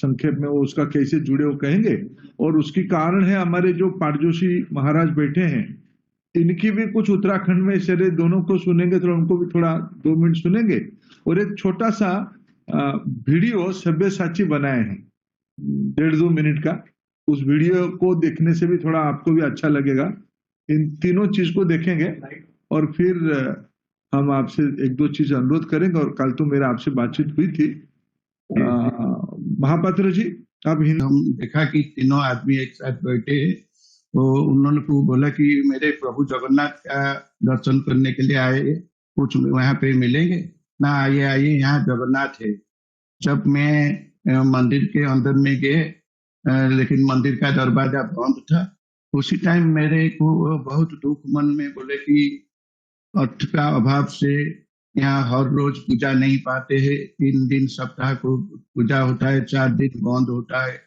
संक्षेप में वो उसका कैसे जुड़े वो कहेंगे। और उसकी कारण है हमारे जो पाटजोशी महाराज बैठे हैं, इनकी भी कुछ उत्तराखंड में चले, दोनों को सुनेंगे तो उनको भी थोड़ा 2 मिनट सुनेंगे। और एक छोटा सा वीडियो सब्यसाची बनाए हैं 1.5-2 मिनट का, उस वीडियो को देखने से भी थोड़ा आपको भी अच्छा लगेगा। इन तीनों चीज को देखेंगे और फिर हम आपसे 1-2 चीज अनुरोध करेंगे। और कल तो मेरा आपसे बातचीत हुई थी। महापात्र जी, आप हिंदी। हम देखा कि तीनों आदमी एक साथ बैठे, तो उन्होंने बोला कि मेरे प्रभु जगन्नाथ का दर्शन करने के लिए आए, कुछ वहां पे मिलेंगे ना? आइए आइए, यहाँ जगन्नाथ है। जब मैं मंदिर के अंदर में गए, लेकिन मंदिर का दरवाजा बंद था। उसी टाइम मेरे को बहुत दुख मन में, बोले कि अर्थ का अभाव से यहाँ हर रोज पूजा नहीं पाते हैं। 3 दिन सप्ताह को पूजा होता है, 4 दिन बंद होता है।